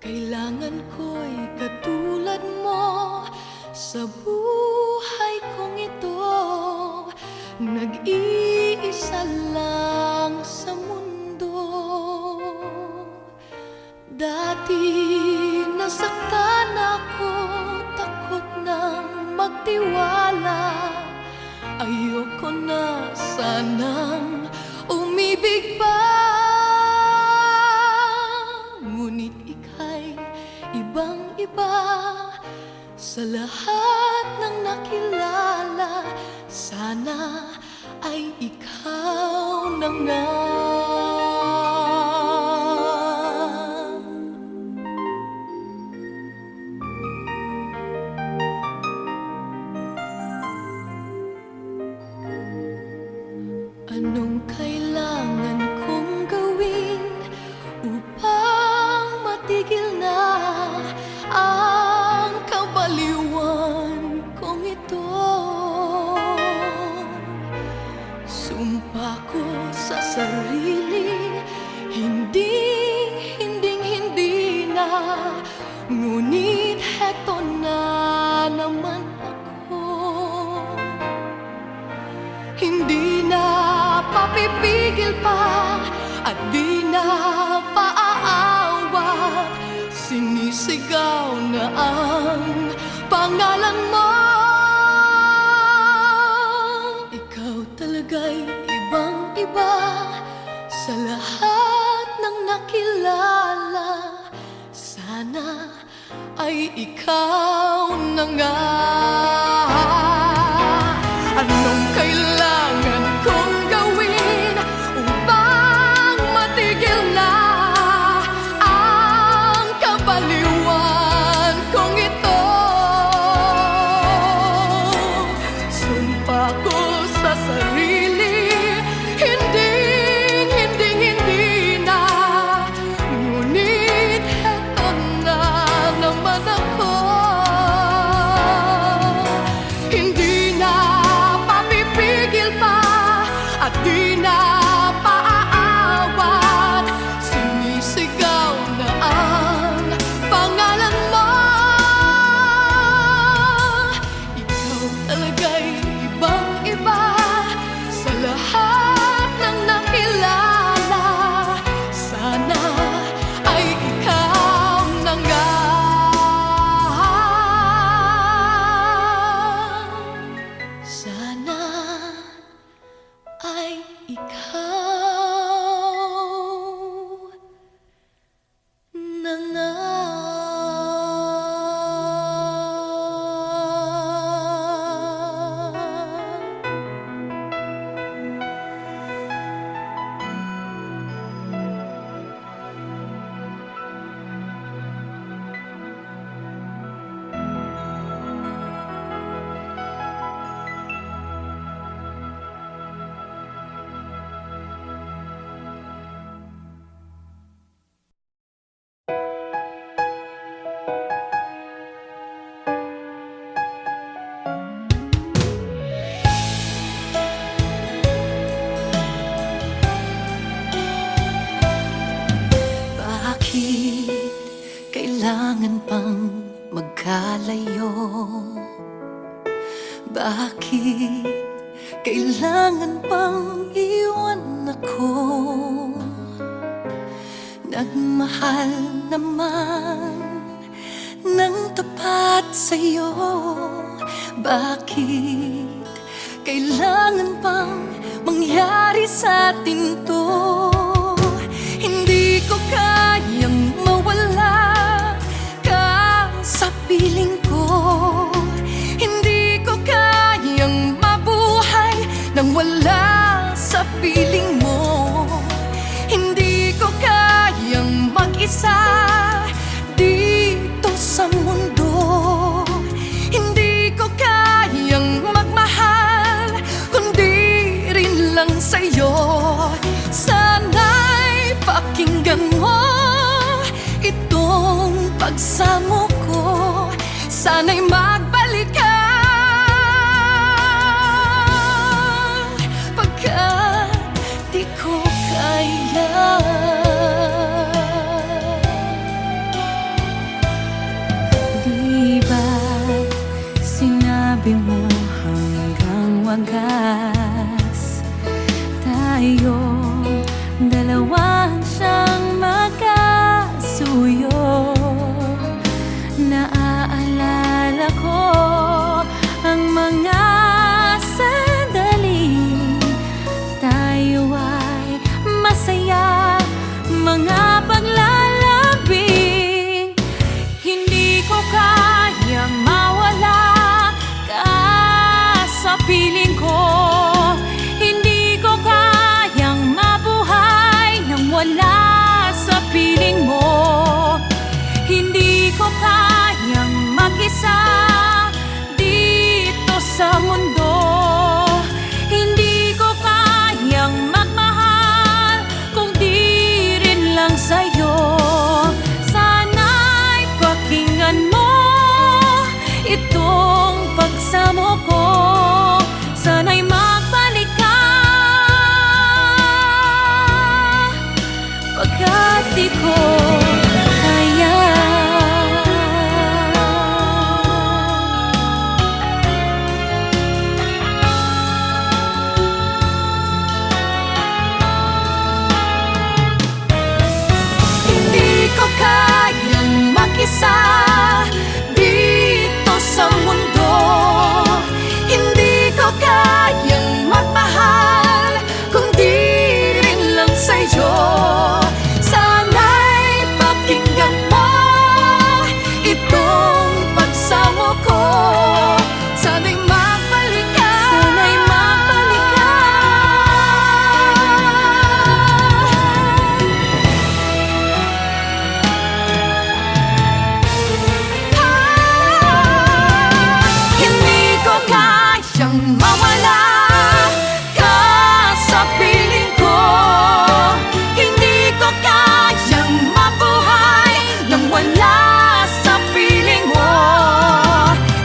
Kailangan ko'y katulad mo sa buhay kong ito. Nag-iisa lang sa mundo. Dati nasaktan ako, takot nang magtiwala. Ayoko na sanang umibig pa. Ngunit ika'y ibang-iba sa lahat ng nakilala. Sana ay ikaw na nga. Anong kailangan kong gawin upang matigil na ang kabaliwan kong ito? Sumpa ko sa sarili, hindi na. Ngunit heto na naman ako. Hindi na mapipigil pa at di na paaawat. Sinisigaw na ang pangalan mo. Ikaw talaga'y ibang-iba sa lahat ng nakilala. Sana ay ikaw na nga. Anong kailangan kong gawin upang matigil na ang kabaliwan kong ito? Sumpa ko sa sarili, hindi na. Ngunit heto na naman ako. Hindi na at di na paaawat. Sinisigaw na ang pangalan mo. Ikaw talaga'y ibang-iba sa lahat ng nakilala. Sana ay ikaw na nga. Sana ay ikaw na nga. Kailangan pang magkalayo? Bakit kailangan pang iwan ako? Nagmahal naman ng tapat sa'yo. Bakit kailangan pang mangyari sa atin to? Hindi ko kayang mawala sa piling ko. Hindi ko kayang mabuhay nang wala sa piling mo. Hindi ko kayang mag-isa dito sa mundo. Hindi ko kayang magmahal kundi rin lang sa'yo. Sana'y pakinggan mo itong pagsamo ko. Sana'y magbalik ka, pagkat di ko kaya. mag-isa dito sa mundo. Hindi ko kayang magmahal kung di rin lang sa'yo. Sana'y pakinggan mo itong pagsamo ko. Sana'y magbalik ka, sana'y magbalik ka. Hindi ko kayang mawala ka sa piling ko. Hindi ko kayang mabuhay nang wala sa piling mo.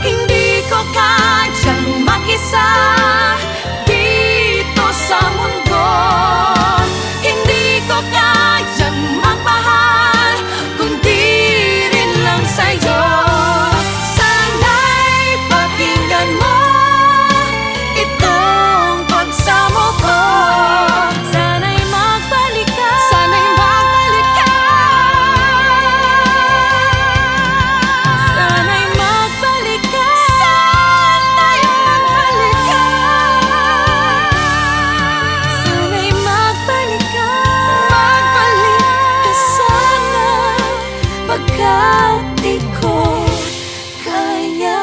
Hindi ko kayang mag-isa dito sa mundo. Hindi ko kayang magmahal kung di rin lang sa'yo. Sana'y pakinggan mo itong pagsamo ko. Sana'y magbalik ka, sana'y magbalik ka. Sana'y magbalik ka, sana'y magbalik ka. Sana'y magbalik ka, magbalik ka sana, pagkat di ko kaya.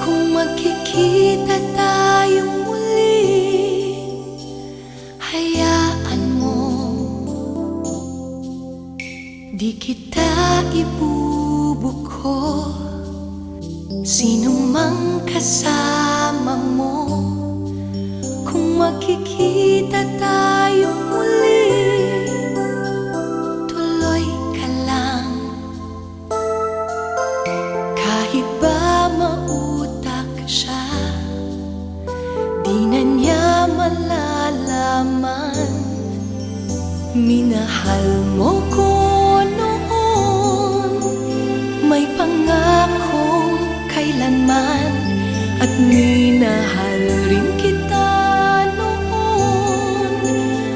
Kung magkikita tayong muli, hayaan mo, di kita ibubuko. Sino mang kasama mo, kung magkikita tayong muli, tuloy ka lang. Kahit ba mautak siya, di na niya malalaman. Minahal mo ko noon, may pangakong kailanman, at minahal rin kita noon.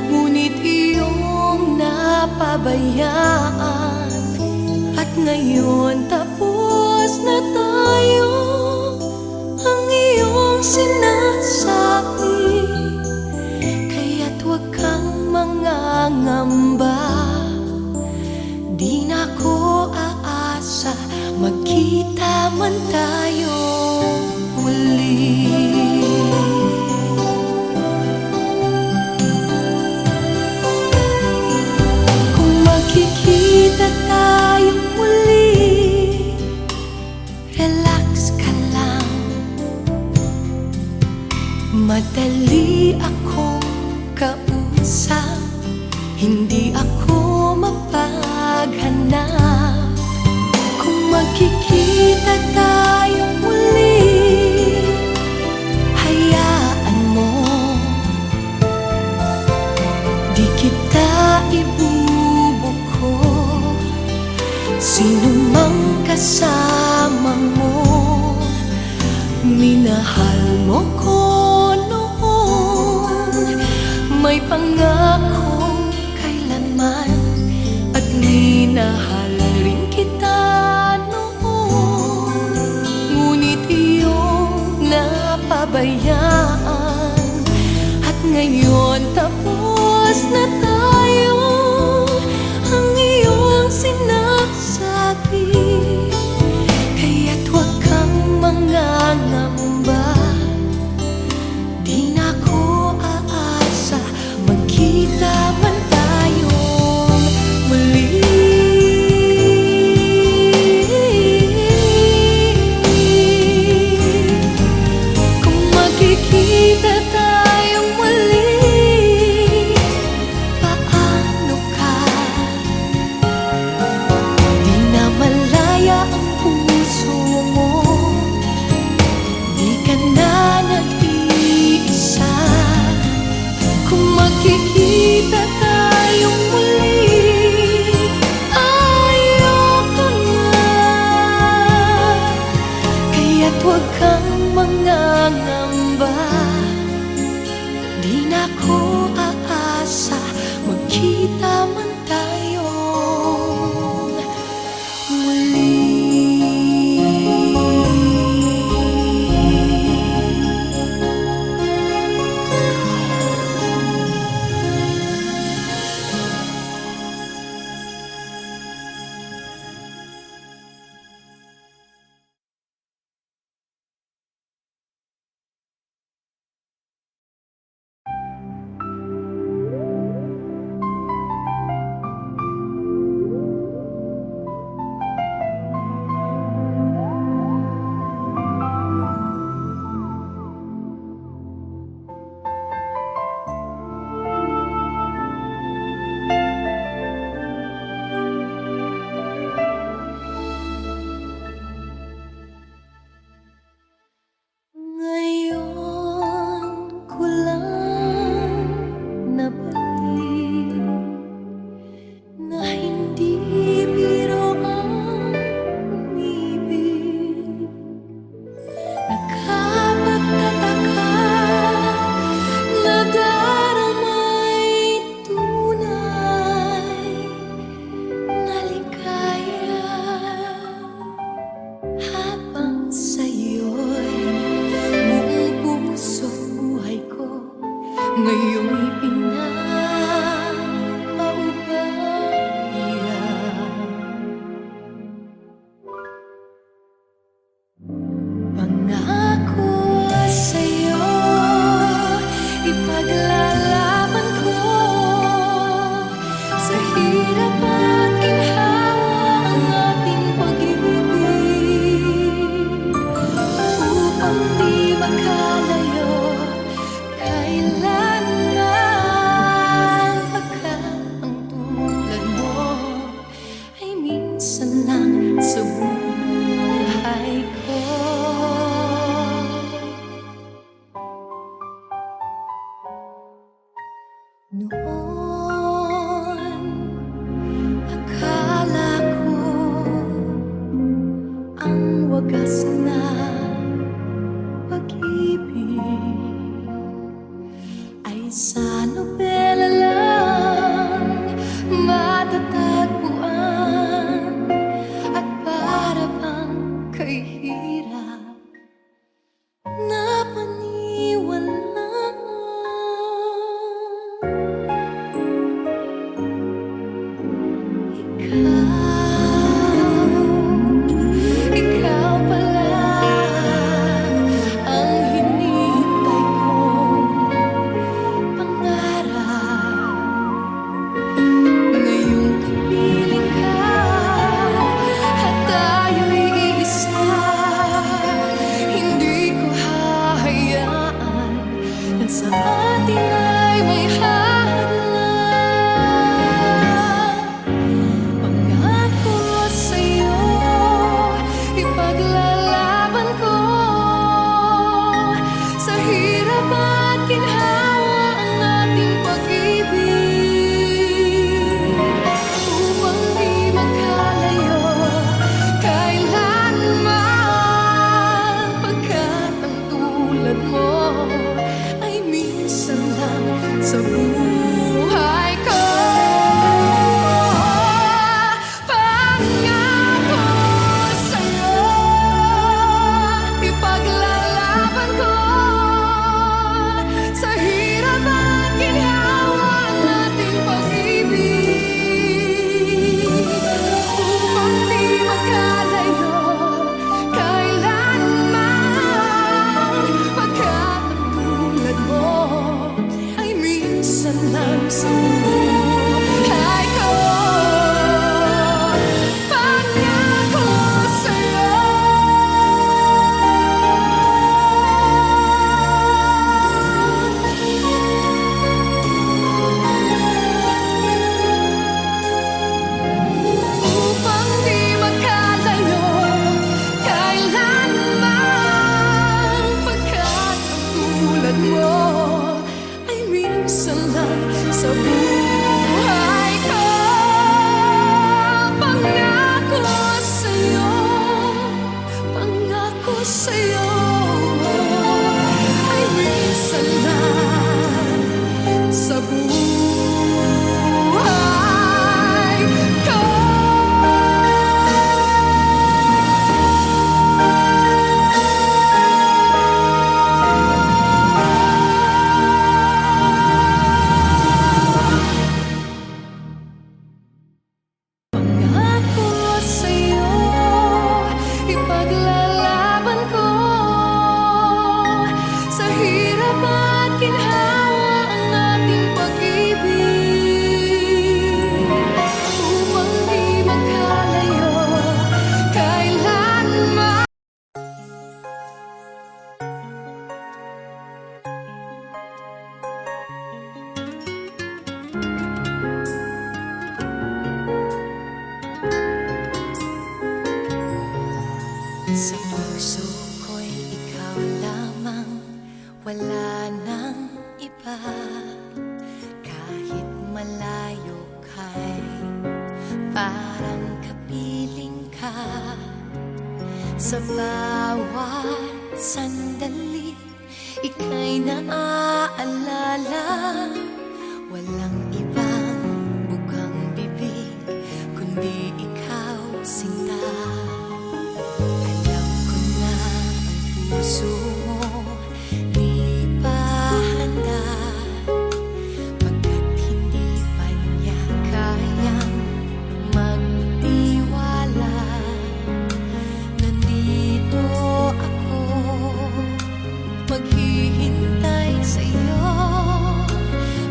Ngunit iyong napabayaan, at ngayon tapos na tayo. Ang iyong sinasabi, kaya't huwag kang mangangamba. Di na ko aasa, magkita man tayo muli. Kung magkikita tayong muli, relax ka lang. Madali akong kausap, hindi ako mapaghanap. Kung magkikita tayong muli, hayaan mo, di kita ibubuko. Sino mang kasama mo, minahal mo ko noon, may pangakong kailanman, at minahal rin kita noon. Ngunit iyong napabayaan, at ngayon tapos na tayo. Ang iyong sinasabi, kaya't huwag kang mangangamba. Huwag kang mangangamba, di na ko aasa magkita man tayong muli. Ngayong pinapaubayan, pangako sa'yo, ipaglalaban ko sa hirap at ginhawa ang ating pag-ibig, upang di makalayo kailan. Sa buhay ko, noon akala ko ang wagas na pag-ibig ay sa nobela lang matatagpuan, at para bang kay hirap na paniwalaan. Ikaw pala ang hinihintay kong pangarap. Ngayong kapiling ka at tayo'y iisa, ko sa'yo ay minsan lang sa buhay ko. Pangako sa'yo, ipaglalaban ko sa hirap at ginhawa ang ating pag-ibig, upang di magkalayo kailanman. Sa puso ko'y ikaw lamang, wala nang iba. Kahit malayo ka'y parang kapiling ka. Sa bawat sandali, ika'y naaalala. Walang ibang bukang bibig, kundi ikaw, sinta. Alam ko na ang puso mo di pa handa, pagkat hindi pa niya kayang magtiwala. Nandito ako, maghihintay sa'yo,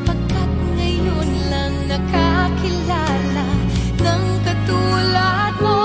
pagkat ngayon lang nakakilala ng katulad mo.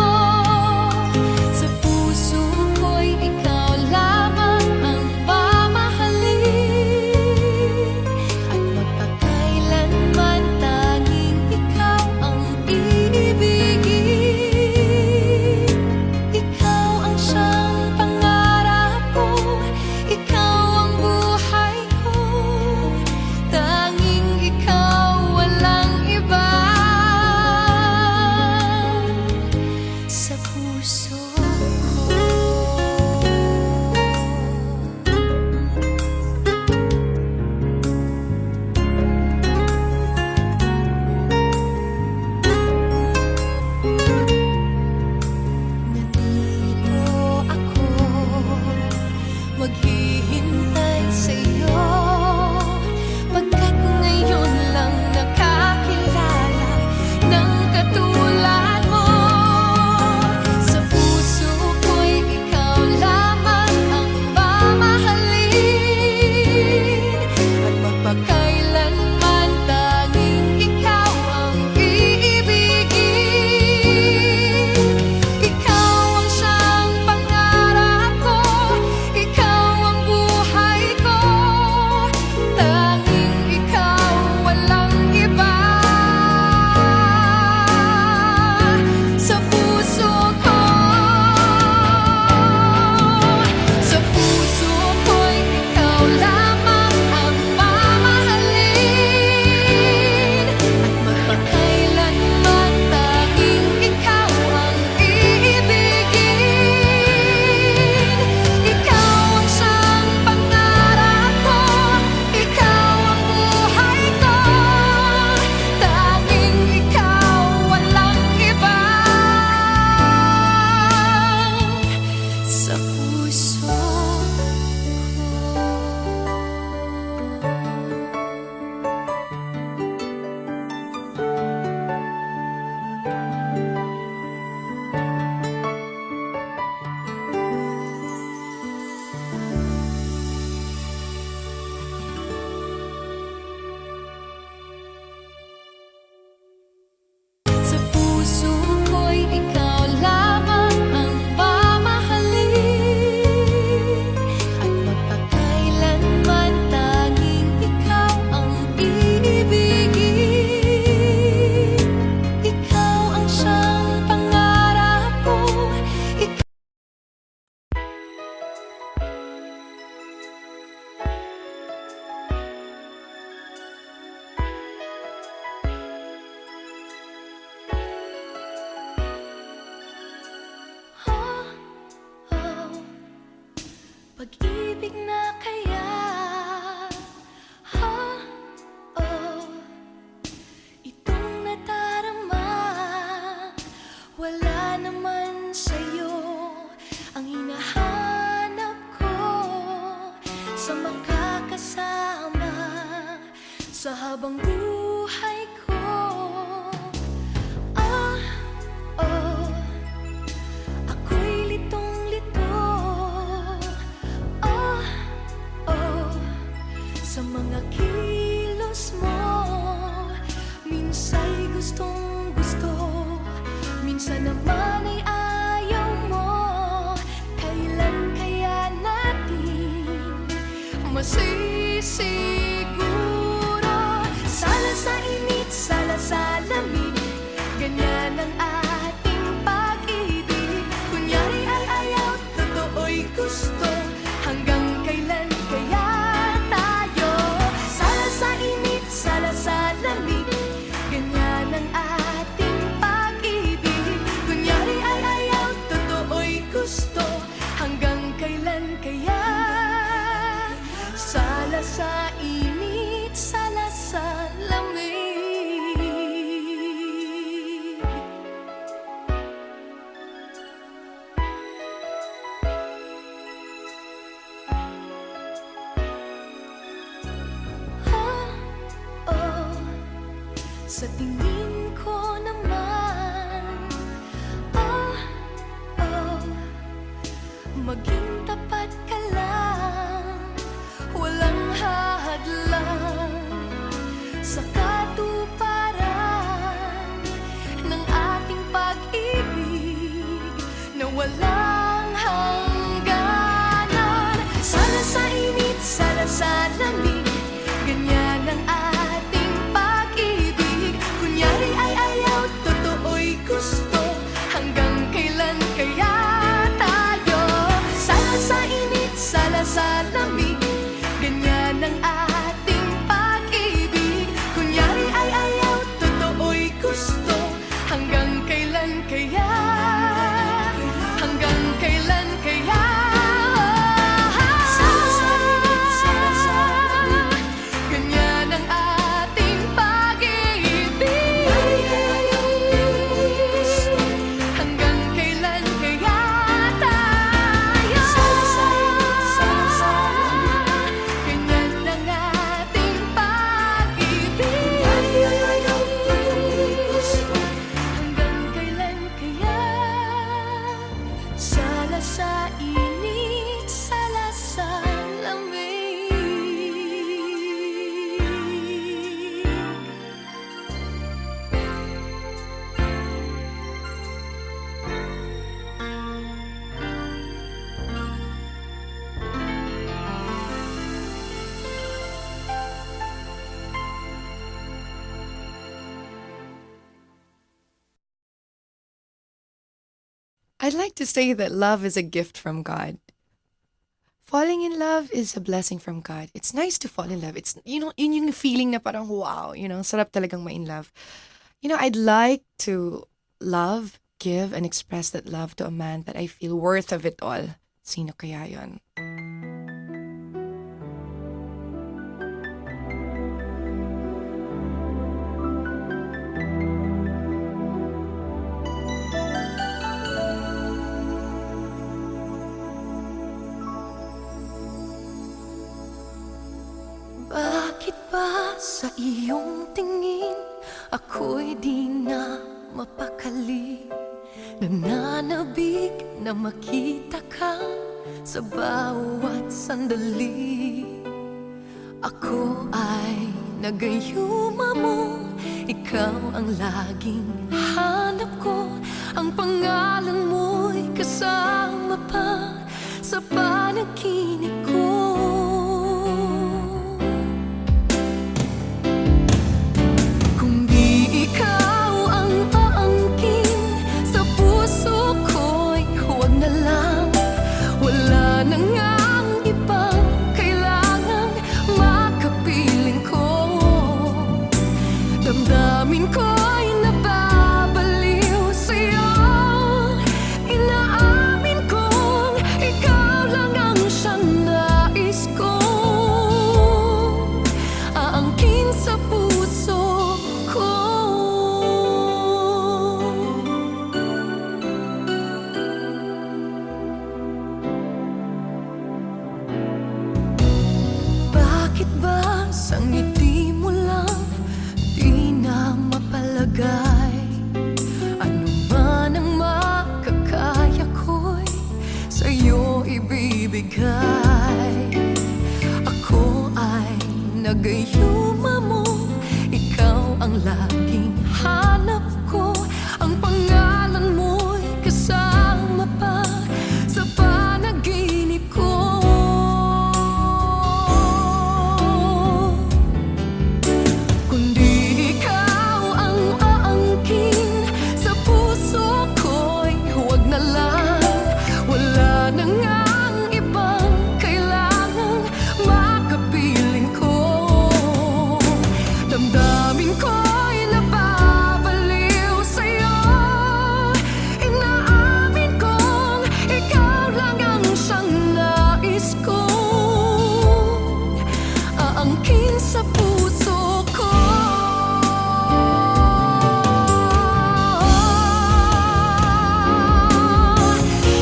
pag-ibig na kaya, ha? Oh, itong nadarama, wala naman sa'yo ang hinahanap ko sa makakasama sa habang buhay ko. Oh, ako'y litong-lito. Oh, sa mga kilos mo. Minsa'y gustong-gusto, minsan naman ay ayaw mo. Kailan kaya natin masisiguro? Sala sa init, sala sa lamig, ganyan ang ating pag-ibig. Kunyari ay ayaw, totoo'y gusto, hanggang kailan kaya tayo? Sala sa init, sala sa lamig, ganyan ang ating pag-ibig. Kunyari ay ayaw, totoo'y gusto, hanggang kailan kaya? Sala sa init, sala sa lamig. Oh, sa tingin ko naman, maging tapat ka lang, walang hadlang sa katuparan ng ating pag-ibig na walang hangganan. Sala sa init, sala sa lamig, ganyan ang ating pag-ibig. Kunyari ay ayaw, totoo'y gusto, hanggang kailan kaya tayo? Sala sa init, sala sa lamig, ganyan ang ating pag-ibig. Kunyari ay ayaw, totoo'y gusto, hanggang kailan kaya? Hanggang kailan kaya? Ganyan ang ating pag-ibig. Hanggang kailan kaya tayo? Ganyan ang ating pag-ibig. Hanggang kailan kaya? Sala sa init, sala sa lamig. I'd like to say that love is a gift from God. Falling in love is a blessing from God. It's nice to fall in love. It's, yun yung feeling na parang wow, sarap talagang ma-in love. I'd like to love, give, and express that love to a man that I feel worth of it all. Sino kaya yun? Bakit ba sa iyong tingin ako'y di na mapakali? Nananabik na makita ka sa bawat sandali. Ako ay nagayuma mo, ikaw ang laging hanap ko. Ang pangalan mo'y kasama pa sa panaginip ko. Damdamin ko'y nababaliw sa'yo. Inaamin kong ikaw lang ibigay. Ako ay nagayuma mo, ikaw ang laging hanap ko. Ang pangalan mo'y kasama pa sa panaginip ko. Kundi ikaw ang aangkin sa puso ko'y huwag na lang. Wala na ngang ibang kailangang makapiling ko. Damdamin ko'y nababaliw sa'yo. Inaamin kong ikaw lang ang siyang nais kong aangkin sa puso ko.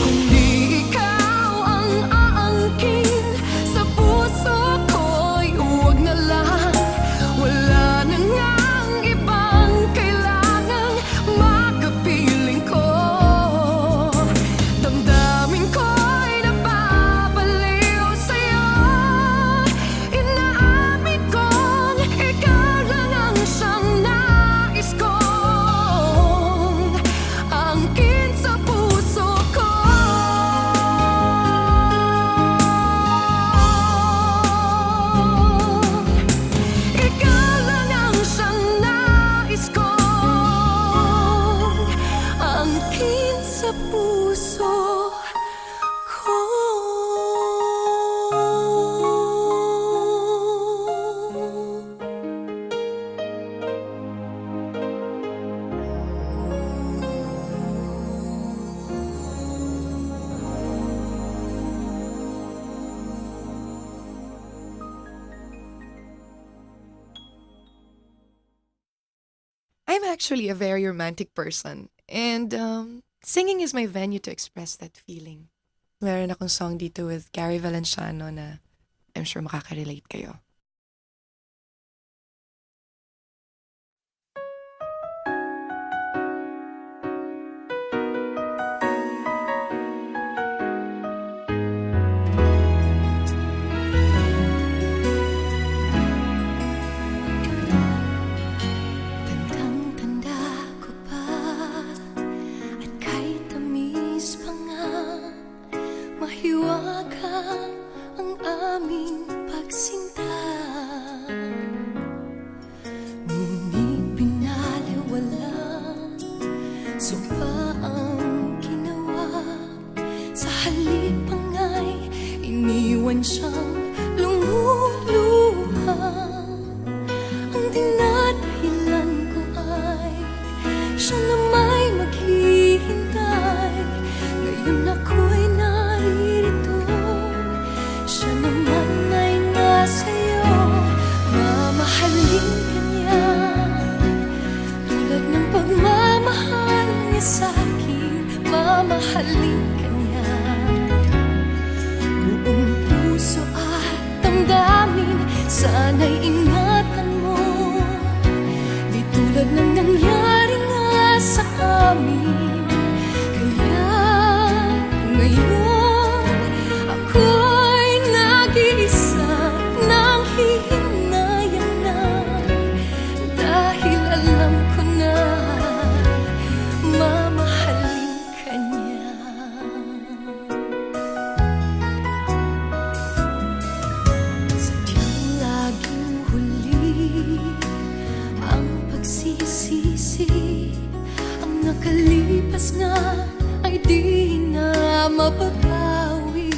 Kundi ikaw ang aangkin sa puso ko'y huwag na lang. Wala na ngang ibang kailangang makapiling ko. Damdamin ko'y nababaliw sa'yo. Inaamin kong ikaw lang ang siyang nais kong aangkin sa puso ko. Ikaw lang ang siyang nais kong aangkin sa puso ko. I'm actually a very romantic person. And singing is my venue to express that feeling. Meron akong song dito with Gary Valenciano na I'm sure makaka-relate kayo. Tandang-tanda ko pa at kahit tamis pa nga, mahiwaga ang aming pagsinta. Ngunit pinaliwalang sumpa ang ginawa. Sa halip pa nga'y iniwan siyang lumuluha. Ang dinadahilan ko ay siya na may maghihintay. Ngayon ako'y naririto, siya naman ay nasa'yo. Mamahalin ka niya tulad ng pagmamahal niya sa'kin. Mamahalin ka niya buong puso at damdamin. Sana'y ingatan mo, di tulad ng nangyari nga sa amin. Kaya ngayon ako'y nag-iisa nang hihinayan na, dahil alam ko na mamahalin ka niya. Sadyang laging huli ang pagsisisi. Ang nakalipas nga ay di na mababawi.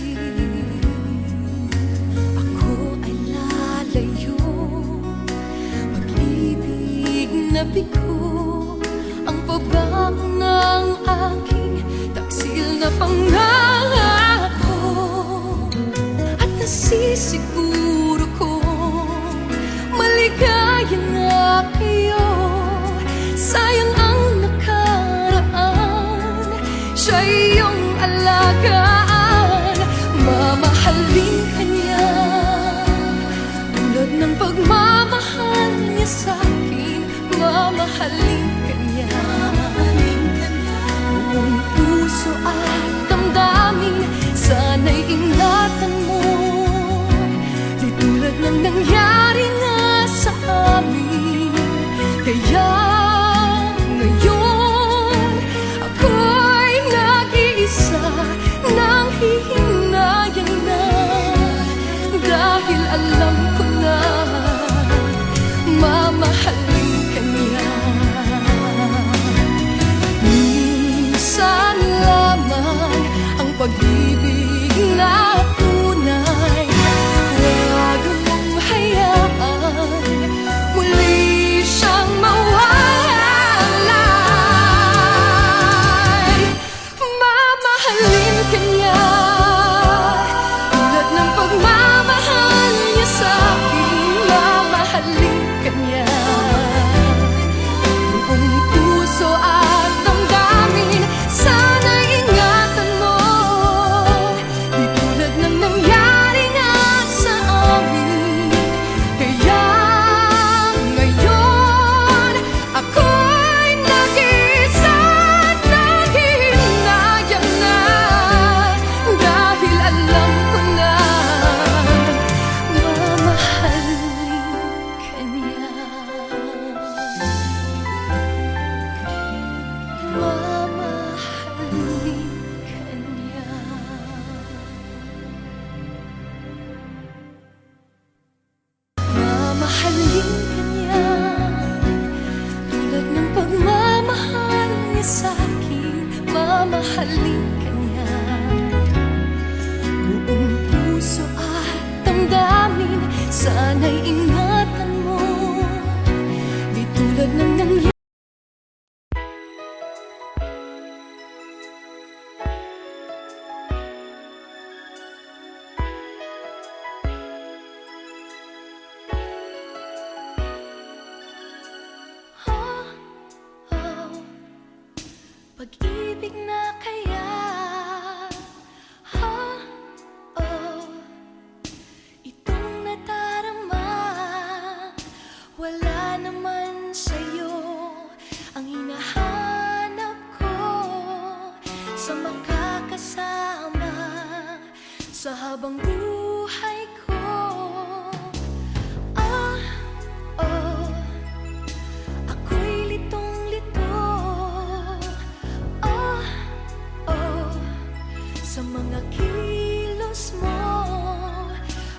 Ako ay lalayo, mag-ibig na bigo. Ang pabago ng aking taksil na pangako. At nasisiguro ko maligaya na kayo. Sayang ang nakaraan, siya iyong alagaan. Mamahalin ka niya tulad ng pagmamahal niya sa'kin. Mamahalin ka niya buong puso at damdamin. Sana'y ingatan mo. Di tulad ng nangyari nga sa amin. Kaya ngayon ako'y nag-iisa, nang hihinayang na, dahil alam ko na mamahalin ka niya. Minsan lamang ang pag-ibig na tunay, huwag mong hayaan muli siyang mawalay. Mamahalin ka niya tulad ng pagmamahal niya sa akin. Mamahalin ka niya buong puso at damdamin. Sana'y ingatan mo. Di tulad ng nangyari nga sa amin. Kaya ngayon ako'y nag-iisa, nanghihinayang na, dahil alam ko na mamahalin ka niya. Mamahalin ka niya. Mamahalin ka niya tulad ng pagmamahal niya sa akin. Mamahalin ka niya buong puso at damdamin. Sana'y ingatan mo. Di tulad ng nangyari. Pag-ibig na kaya, itong nadarama, wala naman sa'yo ang hinahanap ko, sa makakasama sa habang buhay ko. Ako'y litong-lito, sa mga kilos mo.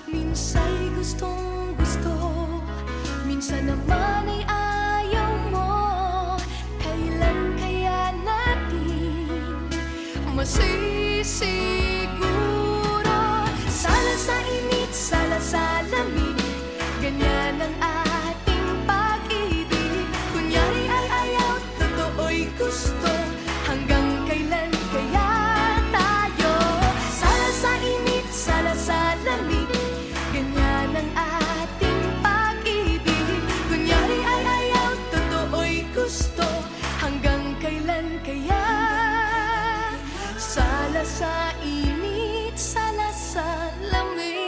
Minsa'y gustong-gusto, minsan naman ay ayaw mo. Kailan kaya natin masisiguro? Sala sa init, sala sa lamig, ganyan ang ating pag-ibig. Kunyari ay ayaw, totoo'y gusto, hanggang kailan kaya tayo? Sala sa init, sala sa lamig, ganyan ang ating pag-ibig. Kunyari ay ayaw, totoo'y gusto, hanggang kailan kaya? Sala sa init, sala sa lamig.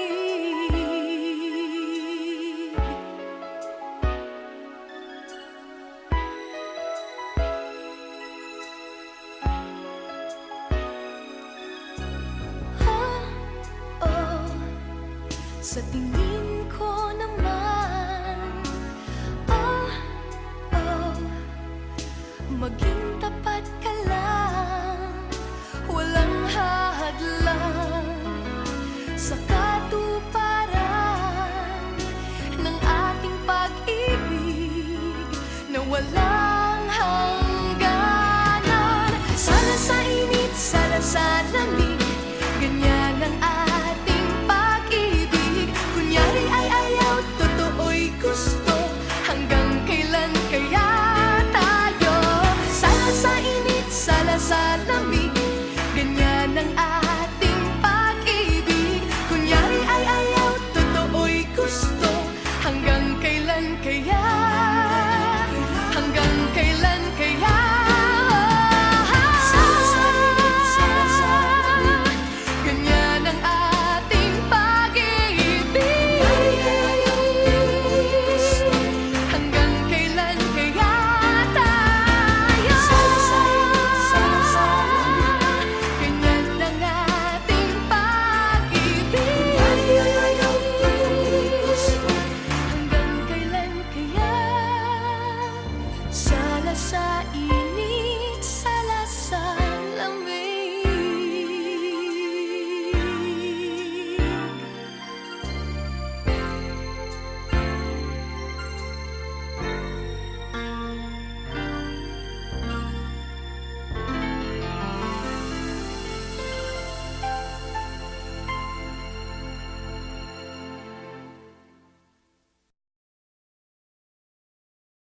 Sa tingin ko naman, maging tapat ka lang, walang hadlang sa